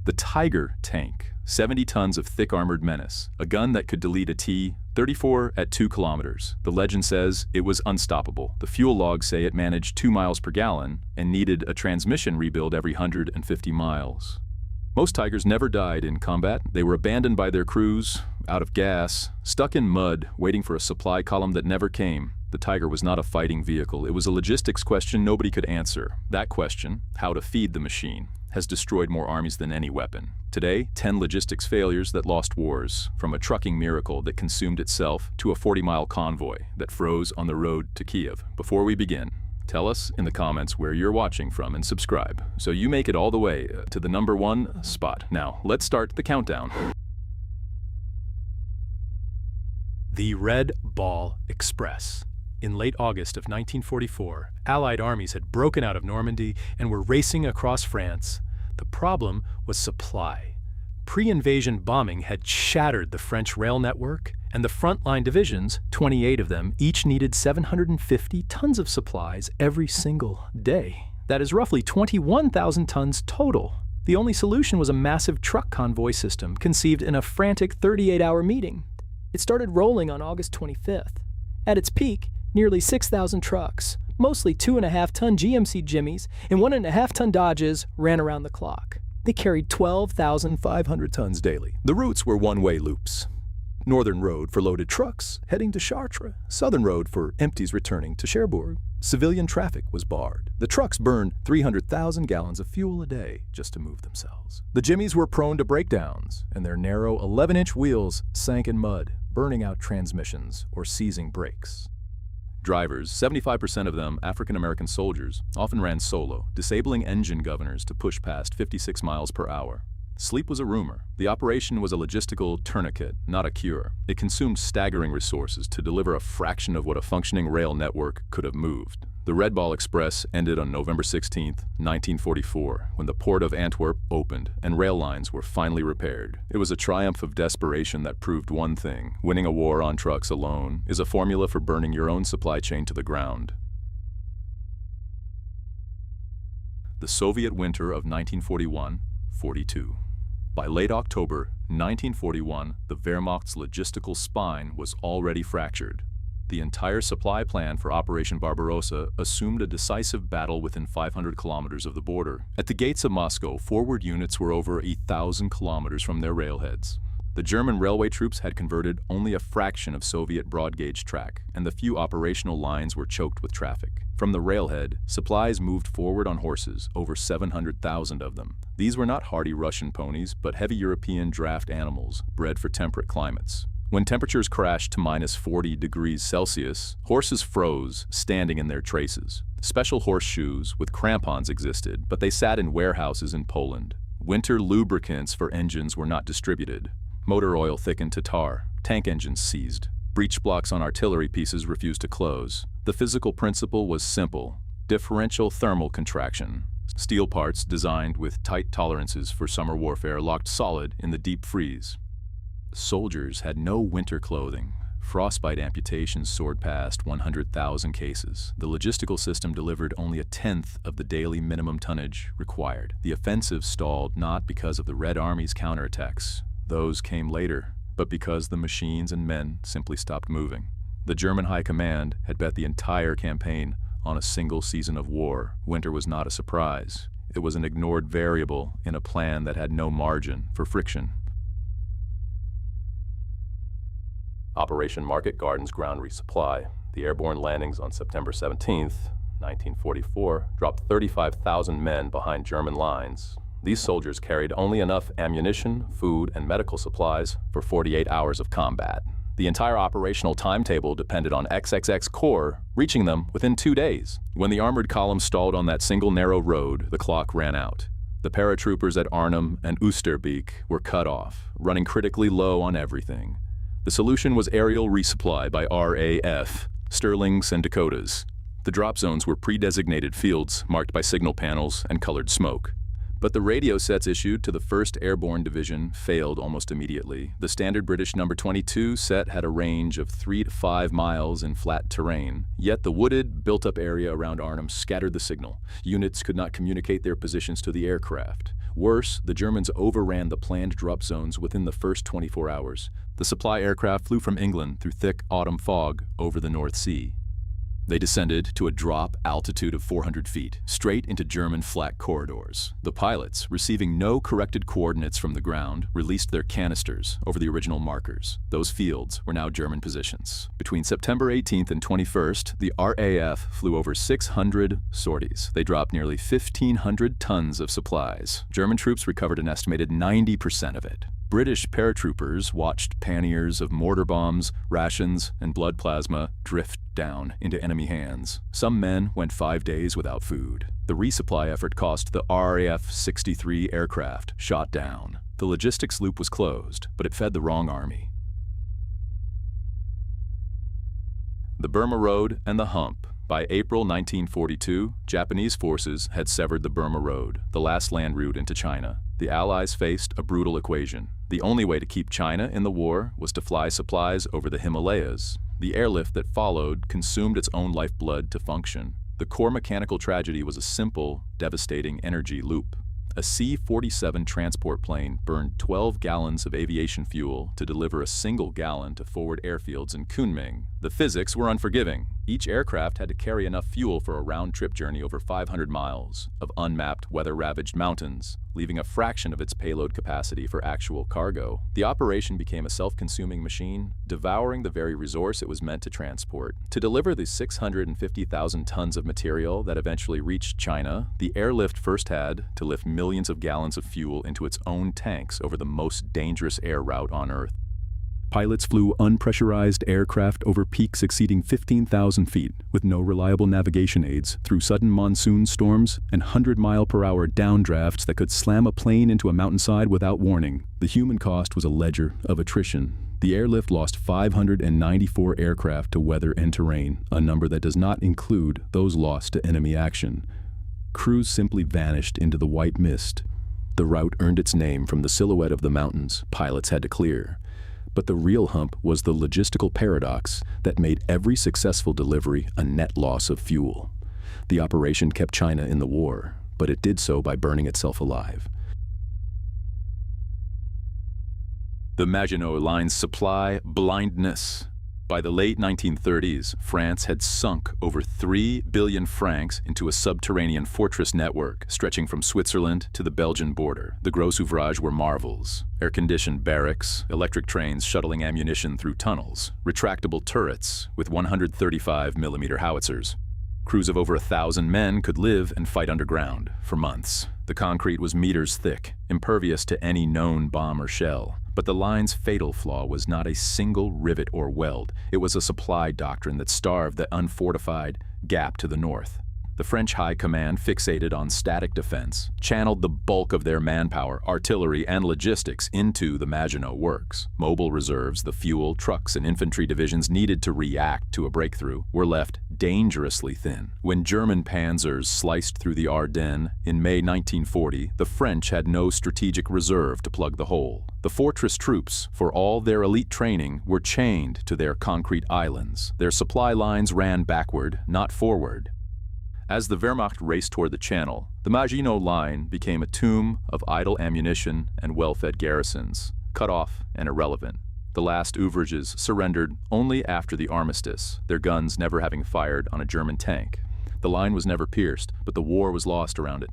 The Tiger tank, 70 tons of thick armored menace, a gun that could delete a T-34 at 2 kilometers. The legend says it was unstoppable. The fuel logs say it managed 2 miles per gallon and needed a transmission rebuild every 150 miles. Most Tigers never died in combat. They were abandoned by their crews, out of gas, stuck in mud, waiting for a supply column that never came. The Tiger was not a fighting vehicle. It was a logistics question nobody could answer. That question, how to feed the machine, has destroyed more armies than any weapon. Today, 10 logistics failures that lost wars, from a trucking miracle that consumed itself to a 40-mile convoy that froze on the road to Kiev. Before we begin, tell us in the comments where you're watching from and subscribe, so you make it all the way to the #1 spot. Now, let's start the countdown. The Red Ball Express. In late August of 1944, Allied armies had broken out of Normandy and were racing across France. The problem was supply. Pre-invasion bombing had shattered the French rail network, and the frontline divisions, 28 of them, each needed 750 tons of supplies every single day. That is roughly 21,000 tons total. The only solution was a massive truck convoy system conceived in a frantic 38-hour meeting. It started rolling on August 25th. At its peak, nearly 6,000 trucks, mostly 2.5-ton GMC Jimmys and 1.5-ton Dodges, ran around the clock. They carried 12,500 tons daily. The routes were one-way loops. Northern Road for loaded trucks heading to Chartres, Southern Road for empties returning to Cherbourg. Civilian traffic was barred. The trucks burned 300,000 gallons of fuel a day just to move themselves. The Jimmys were prone to breakdowns, and their narrow 11-inch wheels sank in mud, burning out transmissions or seizing brakes. Drivers, 75% of them African-American soldiers, often ran solo, disabling engine governors to push past 56 miles per hour. Sleep was a rumor. The operation was a logistical tourniquet, not a cure. It consumed staggering resources to deliver a fraction of what a functioning rail network could have moved. The Red Ball Express ended on November 16, 1944, when the port of Antwerp opened and rail lines were finally repaired. It was a triumph of desperation that proved one thing: winning a war on trucks alone is a formula for burning your own supply chain to the ground. The Soviet winter of 1941-42. By late October 1941, the Wehrmacht's logistical spine was already fractured. The entire supply plan for Operation Barbarossa assumed a decisive battle within 500 kilometers of the border. At the gates of Moscow, forward units were over 1,000 kilometers from their railheads. The German railway troops had converted only a fraction of Soviet broad-gauge track, and the few operational lines were choked with traffic. From the railhead, supplies moved forward on horses, over 700,000 of them. These were not hardy Russian ponies, but heavy European draft animals, bred for temperate climates. When temperatures crashed to -40 degrees Celsius, horses froze, standing in their traces. Special horseshoes with crampons existed, but they sat in warehouses in Poland. Winter lubricants for engines were not distributed. Motor oil thickened to tar. Tank engines seized. Breech blocks on artillery pieces refused to close. The physical principle was simple: differential thermal contraction. Steel parts designed with tight tolerances for summer warfare locked solid in the deep freeze. Soldiers had no winter clothing. Frostbite amputations soared past 100,000 cases. The logistical system delivered only a tenth of the daily minimum tonnage required. The offensive stalled not because of the Red Army's counterattacks. Those came later, but because the machines and men simply stopped moving. The German High Command had bet the entire campaign on a single season of war. Winter was not a surprise. It was an ignored variable in a plan that had no margin for friction. Operation Market Gardens Ground Resupply. The airborne landings on September 17, 1944, dropped 35,000 men behind German lines. These soldiers carried only enough ammunition, food, and medical supplies for 48 hours of combat. The entire operational timetable depended on XXX Corps reaching them within 2 days. When the armored column stalled on that single narrow road, the clock ran out. The paratroopers at Arnhem and Oosterbeek were cut off, running critically low on everything. The solution was aerial resupply by RAF, Sterlings and Dakotas. The drop zones were pre-designated fields marked by signal panels and colored smoke. But the radio sets issued to the 1st Airborne Division failed almost immediately. The standard British No. 22 set had a range of 3 to 5 miles in flat terrain, yet the wooded, built-up area around Arnhem scattered the signal. Units could not communicate their positions to the aircraft. Worse, the Germans overran the planned drop zones within the first 24 hours. The supply aircraft flew from England through thick autumn fog over the North Sea. They descended to a drop altitude of 400 feet, straight into German flak corridors. The pilots, receiving no corrected coordinates from the ground, released their canisters over the original markers. Those fields were now German positions. Between September 18th and 21st, the RAF flew over 600 sorties. They dropped nearly 1,500 tons of supplies. German troops recovered an estimated 90% of it. British paratroopers watched panniers of mortar bombs, rations, and blood plasma drift down into enemy hands. Some men went 5 days without food. The resupply effort cost the RAF 63 aircraft shot down. The logistics loop was closed, but it fed the wrong army. The Burma Road and the Hump. By April 1942, Japanese forces had severed the Burma Road, the last land route into China. The Allies faced a brutal equation. The only way to keep China in the war was to fly supplies over the Himalayas. The airlift that followed consumed its own lifeblood to function. The core mechanical tragedy was a simple, devastating energy loop. A C-47 transport plane burned 12 gallons of aviation fuel to deliver a single gallon to forward airfields in Kunming. The physics were unforgiving. Each aircraft had to carry enough fuel for a round-trip journey over 500 miles of unmapped, weather-ravaged mountains, leaving a fraction of its payload capacity for actual cargo. The operation became a self-consuming machine, devouring the very resource it was meant to transport. To deliver the 650,000 tons of material that eventually reached China, the airlift first had to lift millions of gallons of fuel into its own tanks over the most dangerous air route on Earth. Pilots flew unpressurized aircraft over peaks exceeding 15,000 feet with no reliable navigation aids through sudden monsoon storms and 100-mile-per-hour downdrafts that could slam a plane into a mountainside without warning. The human cost was a ledger of attrition. The airlift lost 594 aircraft to weather and terrain, a number that does not include those lost to enemy action. Crews simply vanished into the white mist. The route earned its name from the silhouette of the mountains pilots had to clear. But the real hump was the logistical paradox that made every successful delivery a net loss of fuel. The operation kept China in the war, but it did so by burning itself alive. The Maginot Line's supply blindness. By the late 1930s, France had sunk over 3 billion francs into a subterranean fortress network stretching from Switzerland to the Belgian border. The gros ouvrages were marvels: air-conditioned barracks, electric trains shuttling ammunition through tunnels, retractable turrets with 135mm howitzers. Crews of over 1,000 men could live and fight underground for months. The concrete was meters thick, impervious to any known bomb or shell. But the line's fatal flaw was not a single rivet or weld. It was a supply doctrine that starved the unfortified gap to the north. The French High Command, fixated on static defense, channeled the bulk of their manpower, artillery, and logistics into the Maginot Works. Mobile reserves, the fuel, trucks, and infantry divisions needed to react to a breakthrough, were left dangerously thin. When German panzers sliced through the Ardennes in May 1940, the French had no strategic reserve to plug the hole. The fortress troops, for all their elite training, were chained to their concrete islands. Their supply lines ran backward, not forward. As the Wehrmacht raced toward the Channel, the Maginot Line became a tomb of idle ammunition and well-fed garrisons, cut off and irrelevant. The last ouvrages surrendered only after the armistice, their guns never having fired on a German tank. The line was never pierced, but the war was lost around it.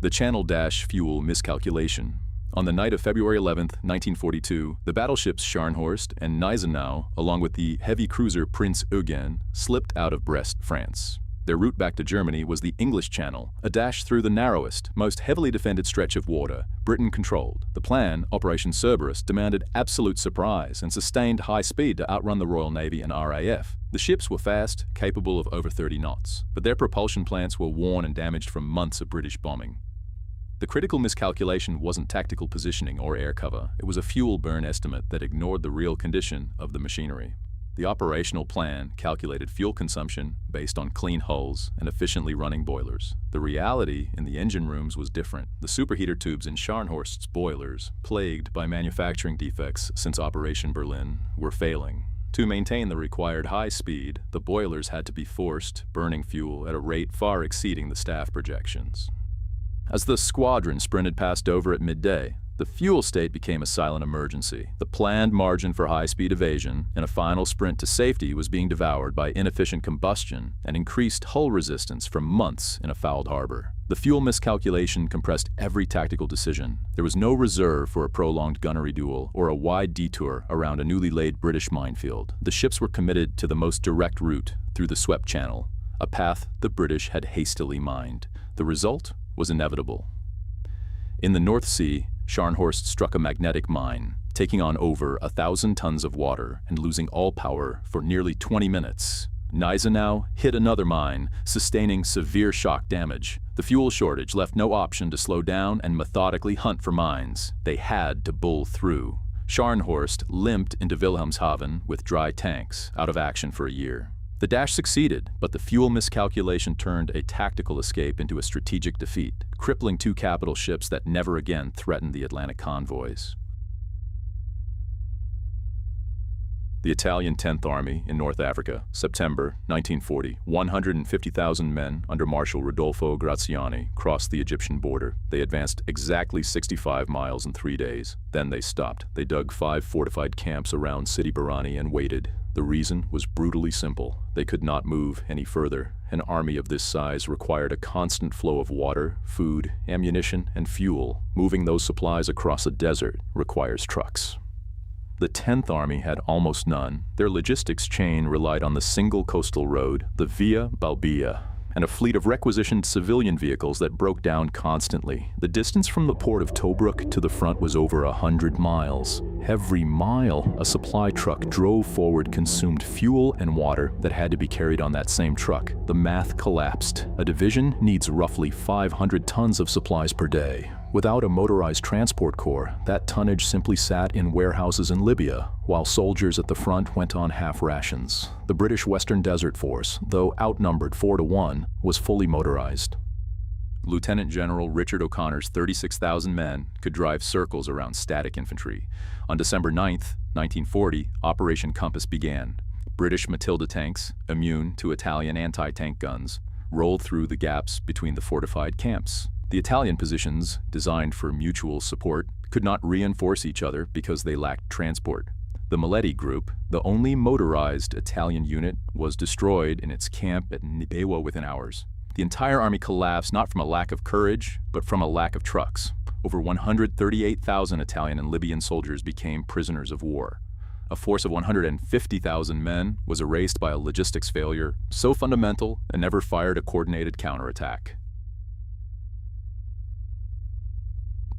The Channel Dash fuel miscalculation. On the night of February 11, 1942, the battleships Scharnhorst and Gneisenau, along with the heavy cruiser Prince Eugen, slipped out of Brest, France. Their route back to Germany was the English Channel, a dash through the narrowest, most heavily defended stretch of water Britain controlled. The plan, Operation Cerberus, demanded absolute surprise and sustained high speed to outrun the Royal Navy and RAF. The ships were fast, capable of over 30 knots, but their propulsion plants were worn and damaged from months of British bombing. The critical miscalculation wasn't tactical positioning or air cover. It was a fuel burn estimate that ignored the real condition of the machinery. The operational plan calculated fuel consumption based on clean hulls and efficiently running boilers. The reality in the engine rooms was different. The superheater tubes in Scharnhorst's boilers, plagued by manufacturing defects since Operation Berlin, were failing. To maintain the required high speed, the boilers had to be forced, burning fuel at a rate far exceeding the staff projections. As the squadron sprinted past Dover at midday, the fuel state became a silent emergency. The planned margin for high-speed evasion in a final sprint to safety was being devoured by inefficient combustion and increased hull resistance from months in a fouled harbor. The fuel miscalculation compressed every tactical decision. There was no reserve for a prolonged gunnery duel or a wide detour around a newly laid British minefield. The ships were committed to the most direct route through the swept channel, a path the British had hastily mined. The result was inevitable. In the North Sea, Scharnhorst struck a magnetic mine, taking on over 1,000 tons of water and losing all power for nearly 20 minutes. Gneisenau hit another mine, sustaining severe shock damage. The fuel shortage left no option to slow down and methodically hunt for mines. They had to bull through. Scharnhorst limped into Wilhelmshaven with dry tanks, out of action for a year. The dash succeeded, but the fuel miscalculation turned a tactical escape into a strategic defeat, crippling two capital ships that never again threatened the Atlantic convoys. The Italian 10th Army in North Africa, September 1940. 150,000 men under Marshal Rodolfo Graziani crossed the Egyptian border. They advanced exactly 65 miles in 3 days. Then they stopped. They dug 5 fortified camps around Sidi Barrani and waited. The reason was brutally simple. They could not move any further. An army of this size required a constant flow of water, food, ammunition, and fuel. Moving those supplies across a desert requires trucks. The 10th Army had almost none. Their logistics chain relied on the single coastal road, the Via Balbia, and a fleet of requisitioned civilian vehicles that broke down constantly. The distance from the port of Tobruk to the front was over 100 miles. Every mile, a supply truck drove forward consumed fuel and water that had to be carried on that same truck. The math collapsed. A division needs roughly 500 tons of supplies per day. Without a motorized transport corps, that tonnage simply sat in warehouses in Libya, while soldiers at the front went on half rations. The British Western Desert Force, though outnumbered 4-1, was fully motorized. Lieutenant General Richard O'Connor's 36,000 men could drive circles around static infantry. On December 9, 1940, Operation Compass began. British Matilda tanks, immune to Italian anti-tank guns, rolled through the gaps between the fortified camps. The Italian positions, designed for mutual support, could not reinforce each other because they lacked transport. The Maletti Group, the only motorized Italian unit, was destroyed in its camp at Nibewa within hours. The entire army collapsed not from a lack of courage, but from a lack of trucks. Over 138,000 Italian and Libyan soldiers became prisoners of war. A force of 150,000 men was erased by a logistics failure so fundamental and never fired a coordinated counterattack.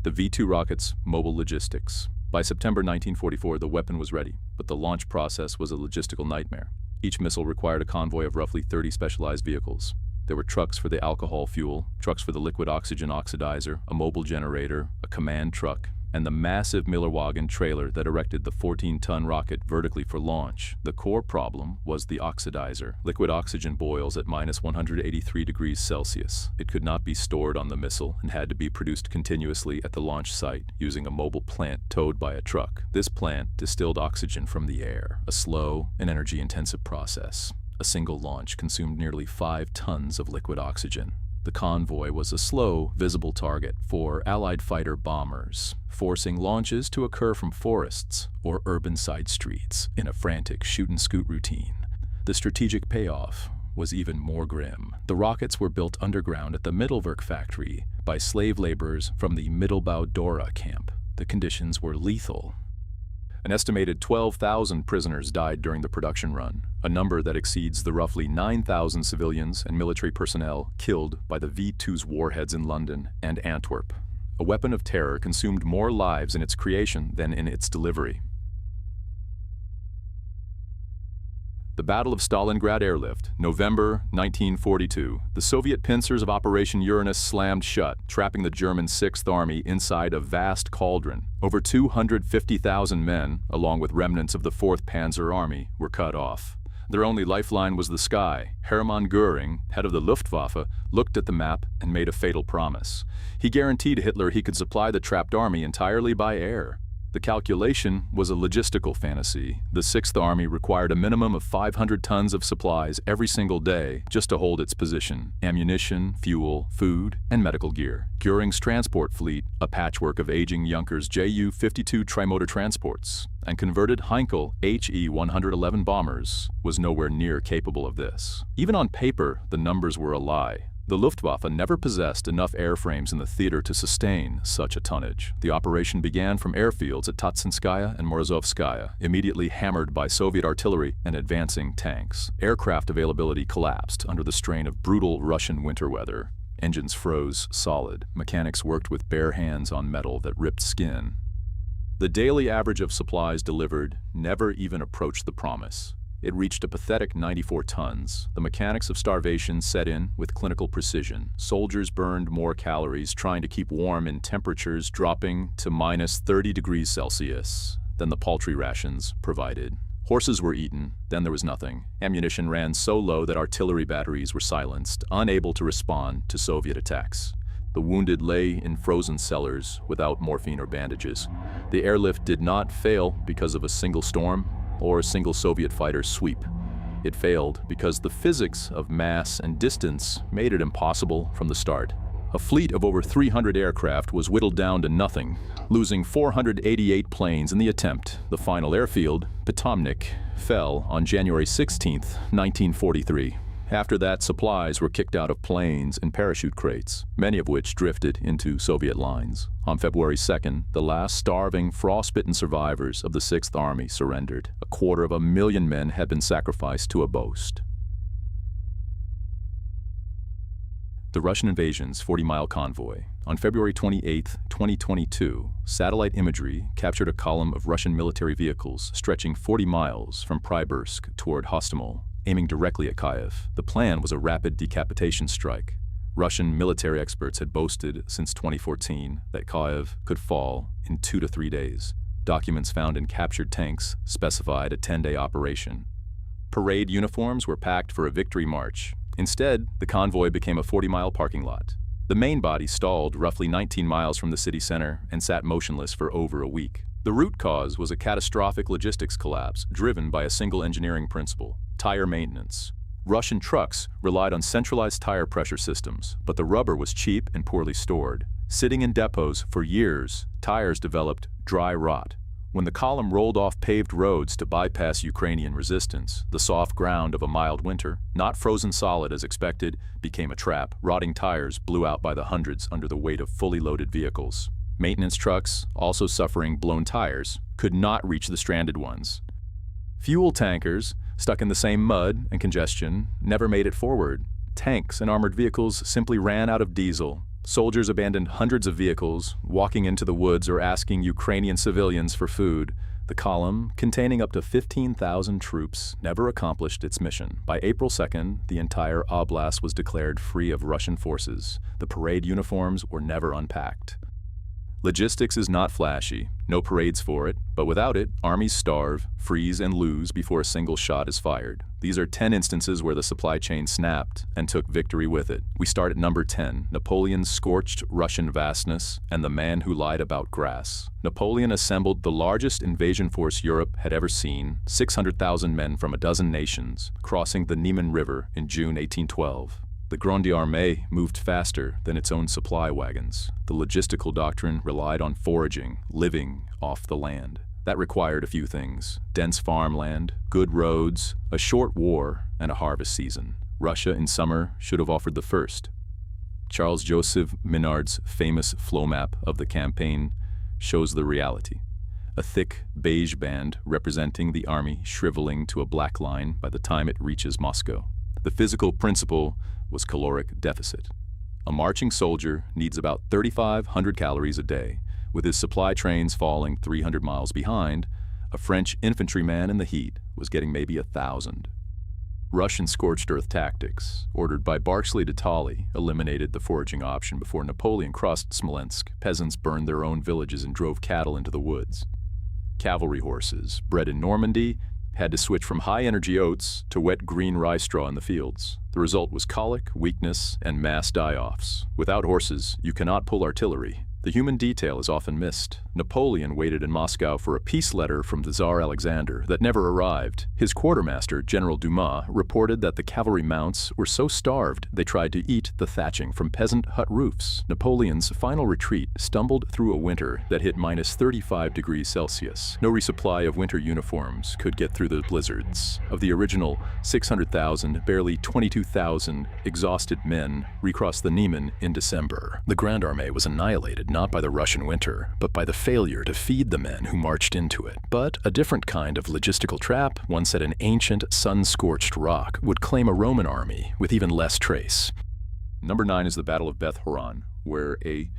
The V-2 rocket's mobile logistics. By September 1944, the weapon was ready, but the launch process was a logistical nightmare. Each missile required a convoy of roughly 30 specialized vehicles. There were trucks for the alcohol fuel, trucks for the liquid oxygen oxidizer, a mobile generator, a command truck, and the massive Millerwagen trailer that erected the 14-ton rocket vertically for launch. The core problem was the oxidizer. Liquid oxygen boils at minus 183 degrees Celsius. It could not be stored on the missile and had to be produced continuously at the launch site using a mobile plant towed by a truck. This plant distilled oxygen from the air, a slow and energy-intensive process. A single launch consumed nearly 5 tons of liquid oxygen. The convoy was a slow, visible target for Allied fighter bombers, forcing launches to occur from forests or urban side streets in a frantic shoot-and-scoot routine. The strategic payoff was even more grim. The rockets were built underground at the Mittelwerk factory by slave laborers from the Mittelbau Dora camp. The conditions were lethal. An estimated 12,000 prisoners died during the production run, a number that exceeds the roughly 9,000 civilians and military personnel killed by the V-2's warheads in London and Antwerp. A weapon of terror consumed more lives in its creation than in its delivery. The Battle of Stalingrad airlift, November 1942. The Soviet pincers of Operation Uranus slammed shut, trapping the German 6th Army inside a vast cauldron. Over 250,000 men, along with remnants of the 4th Panzer Army, were cut off. Their only lifeline was the sky. Hermann Göring, head of the Luftwaffe, looked at the map and made a fatal promise. He guaranteed Hitler he could supply the trapped army entirely by air. The calculation was a logistical fantasy. The Sixth Army required a minimum of 500 tons of supplies every single day just to hold its position: ammunition, fuel, food, and medical gear. Göring's transport fleet, a patchwork of aging Junkers Ju-52 trimotor transports and converted Heinkel He-111 bombers, was nowhere near capable of this. Even on paper, the numbers were a lie. The Luftwaffe never possessed enough airframes in the theater to sustain such a tonnage. The operation began from airfields at Tatsinskaya and Morozovskaya, immediately hammered by Soviet artillery and advancing tanks. Aircraft availability collapsed under the strain of brutal Russian winter weather. Engines froze solid. Mechanics worked with bare hands on metal that ripped skin. The daily average of supplies delivered never even approached the promise. It reached a pathetic 94 tons. The mechanics of starvation set in with clinical precision. Soldiers burned more calories trying to keep warm in temperatures dropping to minus 30 degrees Celsius than the paltry rations provided. Horses were eaten, then there was nothing. Ammunition ran so low that artillery batteries were silenced, unable to respond to Soviet attacks. The wounded lay in frozen cellars without morphine or bandages. The airlift did not fail because of a single storm or a single Soviet fighter's sweep. It failed because the physics of mass and distance made it impossible from the start. A fleet of over 300 aircraft was whittled down to nothing, losing 488 planes in the attempt. The final airfield, Potomnik, fell on January 16, 1943. After that, supplies were kicked out of planes in parachute crates, many of which drifted into Soviet lines. On February 2nd, the last starving, frostbitten survivors of the Sixth Army surrendered. 250,000 men had been sacrificed to a boast. The Russian invasion's 40-mile convoy. On February 28, 2022, satellite imagery captured a column of Russian military vehicles stretching 40 miles from Prybursk toward Hostomel, aiming directly at Kiev. The plan was a rapid decapitation strike. Russian military experts had boasted since 2014 that Kiev could fall in 2 to 3 days. Documents found in captured tanks specified a 10-day operation. Parade uniforms were packed for a victory march. Instead, the convoy became a 40-mile parking lot. The main body stalled roughly 19 miles from the city center and sat motionless for over a week. The root cause was a catastrophic logistics collapse driven by a single engineering principle: tire maintenance. Russian trucks relied on centralized tire pressure systems, but the rubber was cheap and poorly stored. Sitting in depots for years, tires developed dry rot. When the column rolled off paved roads to bypass Ukrainian resistance, the soft ground of a mild winter, not frozen solid as expected, became a trap. Rotting tires blew out by the hundreds under the weight of fully loaded vehicles. Maintenance trucks, also suffering blown tires, could not reach the stranded ones. Fuel tankers, stuck in the same mud and congestion, never made it forward. Tanks and armored vehicles simply ran out of diesel. Soldiers abandoned hundreds of vehicles, walking into the woods or asking Ukrainian civilians for food. The column, containing up to 15,000 troops, never accomplished its mission. By April 2nd, the entire oblast was declared free of Russian forces. The parade uniforms were never unpacked. Logistics is not flashy, no parades for it, but without it, armies starve, freeze, and lose before a single shot is fired. These are 10 instances where the supply chain snapped and took victory with it. We start at number 10, Napoleon's scorched Russian vastness and the man who lied about grass. Napoleon assembled the largest invasion force Europe had ever seen, 600,000 men from a dozen nations, crossing the Niemen River in June 1812. The Grande Armée moved faster than its own supply wagons. The logistical doctrine relied on foraging, living off the land. That required a few things: dense farmland, good roads, a short war, and a harvest season. Russia in summer should have offered the first. Charles Joseph Minard's famous flow map of the campaign shows the reality: a thick beige band representing the army shriveling to a black line by the time it reaches Moscow. The physical principle was caloric deficit. A marching soldier needs about 3,500 calories a day. With his supply trains falling 300 miles behind, a French infantryman in the heat was getting maybe 1,000. Russian scorched earth tactics, ordered by Barclay de Tolly, eliminated the foraging option before Napoleon crossed Smolensk. Peasants burned their own villages and drove cattle into the woods. Cavalry horses, bred in Normandy, had to switch from high-energy oats to wet green rye straw in the fields. The result was colic, weakness, and mass die-offs. Without horses, you cannot pull artillery. The human detail is often missed. Napoleon waited in Moscow for a peace letter from the Tsar Alexander that never arrived. His quartermaster, General Dumas, reported that the cavalry mounts were so starved they tried to eat the thatching from peasant hut roofs. Napoleon's final retreat stumbled through a winter that hit minus 35 degrees Celsius. No resupply of winter uniforms could get through the blizzards. Of the original 600,000, barely 22,000 exhausted men recrossed the Niemen in December. The Grand Armée was annihilated not by the Russian winter, but by the failure to feed the men who marched into it. But a different kind of logistical trap, one set in ancient, sun-scorched rock, would claim a Roman army with even less trace. Number 9 is the Battle of Beth Horon, where a